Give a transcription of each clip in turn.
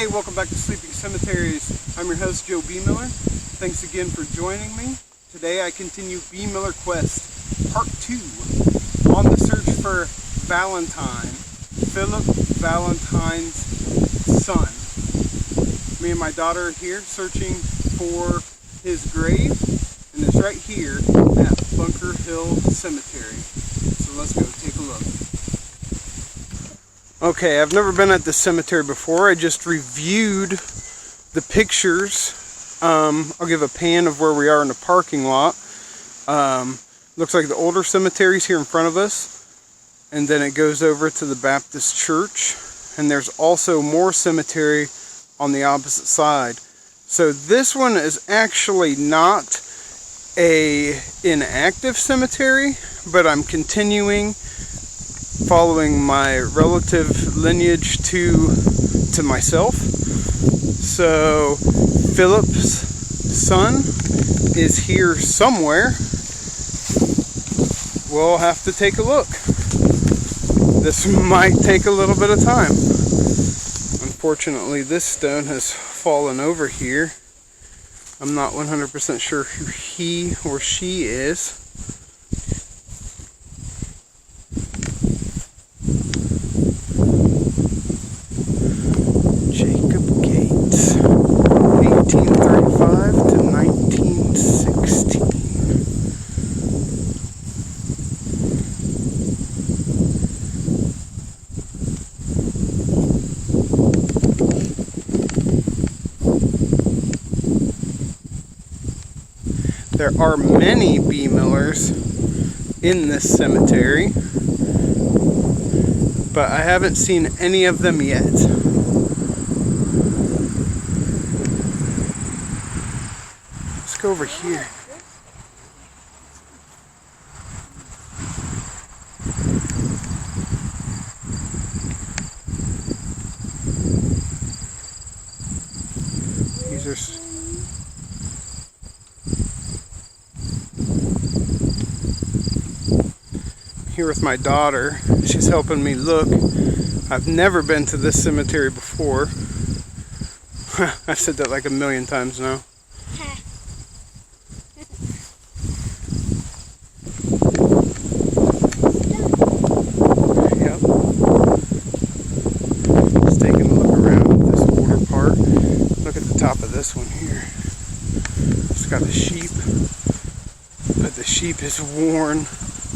Hey, welcome back to Sleeping Cemeteries. I'm your host, Joe Bemiller. Thanks again for joining me. Today I continue Bemiller Quest Part 2 on the search for Valentine, Phillip Valentine's son. Me and my daughter are here searching for his grave, and it's right here at Bunker Hill Cemetery. So let's go take a look. Okay, I've never been at the cemetery before. I just reviewed the pictures. I'll give a pan of where we are in the parking lot. Looks like the older cemetery's here in front of us, and then it goes over to the Baptist church, and there's also more cemetery on the opposite side. So this one is actually not a inactive cemetery, but I'm continuing following my relative lineage to myself. So Philip's son is here somewhere. We'll have to take a look. This might take a little bit of time. Unfortunately, this stone has fallen over here. I'm not 100% sure who he or she is. There are many Bemillers in this cemetery, but I haven't seen any of them yet. Let's go over here. These are here with my daughter. She's helping me look. I've never been to this cemetery before. I've said that like a million times now. Yep. Just taking a look around this older part. Look at the top of this one here. It's got a sheep, but the sheep is worn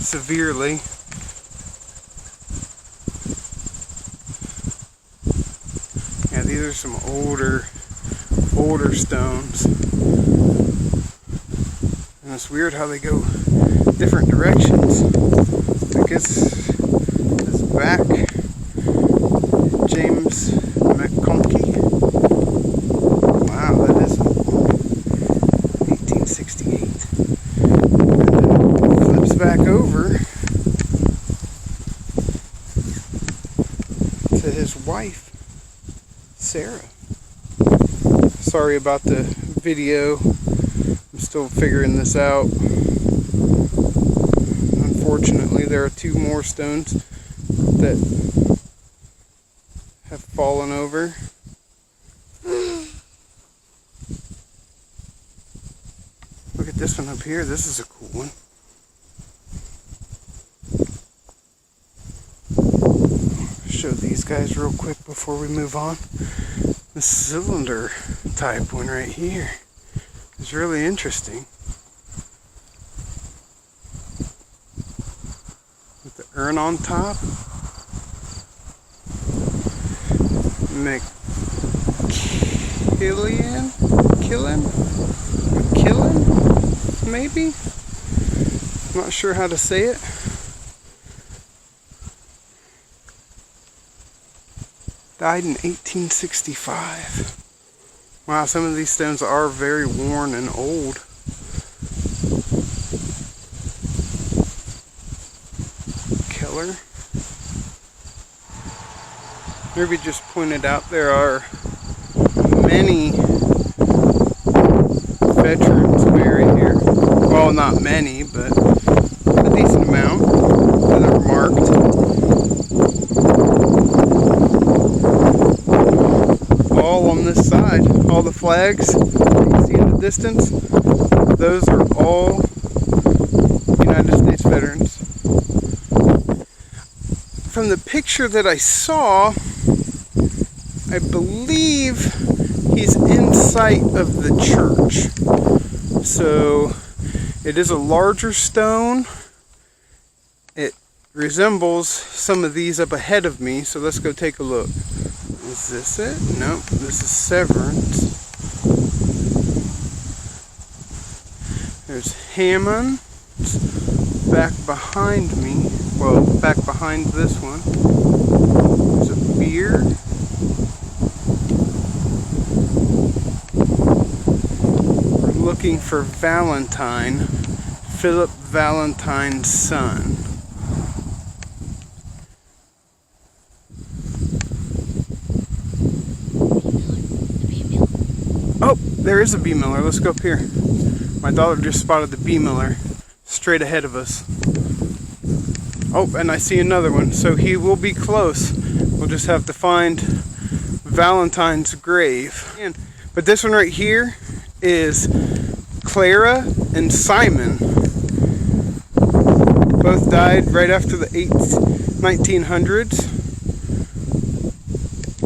severely. Yeah, these are some older stones. And it's weird how they go different directions. I guess this back, James McConkey. Wow, that is 1868. Back over to his wife, Sarah. Sorry about the video. I'm still figuring this out. Unfortunately, there are two more stones that have fallen over. Look at this one up here. This is a cool one. Show these guys real quick before we move on. The cylinder type one right here is really interesting. With the urn on top. McKillen, maybe? I'm not sure how to say it. Died in 1865. Wow, some of these stones are very worn and old. Keller. Ruby just pointed out there are many veterans buried here. Well, not many, but a decent amount that are marked. All side. All the flags you can see in the distance, those are all United States veterans. From the picture that I saw, I believe he's in sight of the church. So it is a larger stone. It resembles some of these up ahead of me, so let's go take a look. Is this it? Nope, this is Severance. There's Hammond back behind me. Well, back behind this one. There's a beard. We're looking for Valentine, Phillip Valentine's son. Oh, there is a Bemiller. Let's go up here. My daughter just spotted the Bemiller straight ahead of us. Oh, and I see another one. So he will be close. We'll just have to find Valentine's grave. But this one right here is Clara and Simon. Both died right after the 1900s.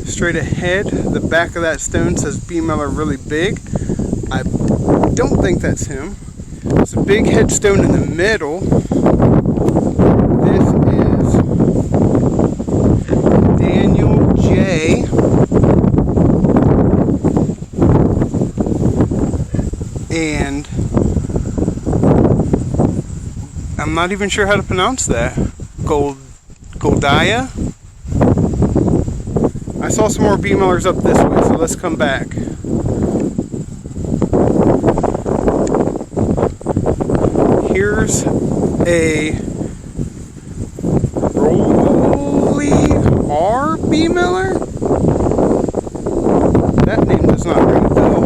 Straight ahead, the back of that stone says Bemiller really big. I don't think that's him. There's a big headstone in the middle. This is Daniel J. And I'm not even sure how to pronounce that. Goldiah? I saw some more Bemillers up this way, so let's come back. Here's a Rolly R. Bemiller? That name does not ring a bell.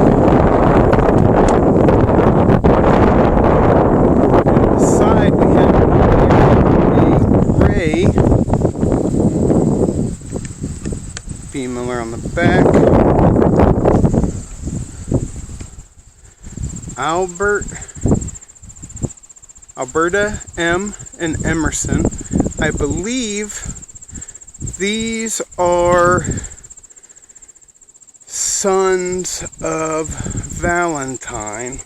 And on the side we have a gray Bemiller on the back. Alberta M. and Emerson. I believe these are sons of Valentine.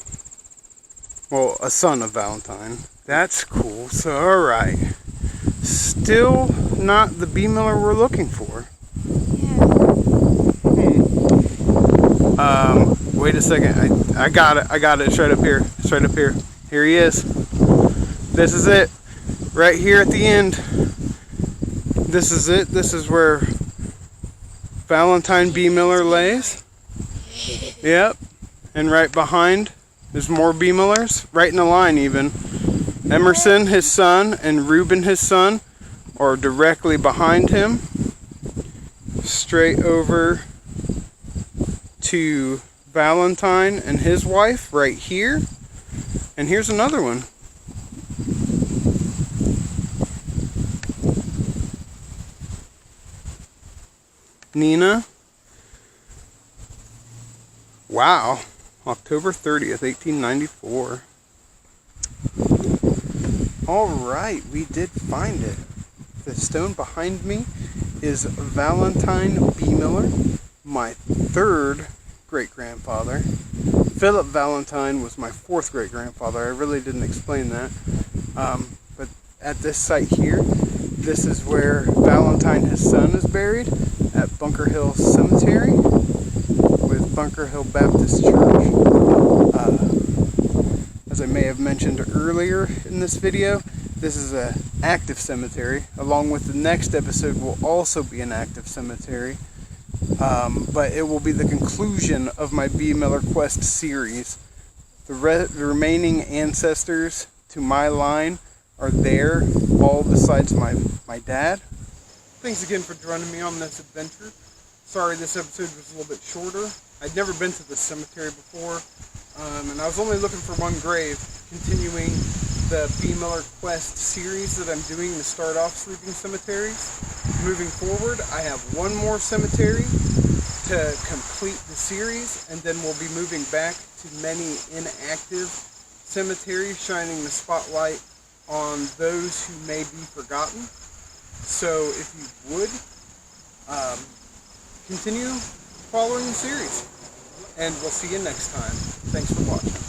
Well, a son of Valentine. That's cool. So, alright. Still not the Bemiller we're looking for. Wait a second. I got it. It's right up here. It's right up here. Here he is. This is it. Right here at the end. This is it. This is where Valentine Bemiller lays. Yep. And right behind, there's more Bemillers. Right in a line even. Emerson, his son, and Reuben, his son, are directly behind him. Straight over to Valentine and his wife right here. And here's another one. Nina. Wow. October 30th, 1894. Alright, we did find it. The stone behind me is Valentine Bemiller, my third great-grandfather. Phillip Valentine was my fourth great-grandfather. I really didn't explain that. But at this site here, this is where Valentine, his son, is buried at Bunker Hill Cemetery with Bunker Hill Baptist Church. As I may have mentioned earlier in this video, this is an active cemetery. Along with the next episode will also be an active cemetery. But it will be the conclusion of my Bemiller Quest series. The remaining ancestors to my line are there, all besides my dad. Thanks again for joining me on this adventure. Sorry this episode was a little bit shorter. I'd never been to this cemetery before, and I was only looking for one grave, continuing the Bemiller Quest series that I'm doing to start off Sleeping Cemeteries. Moving forward, I have one more cemetery to complete the series, and then we'll be moving back to many inactive cemeteries, shining the spotlight on those who may be forgotten. So if you would, continue following the series, and we'll see you next time. Thanks for watching.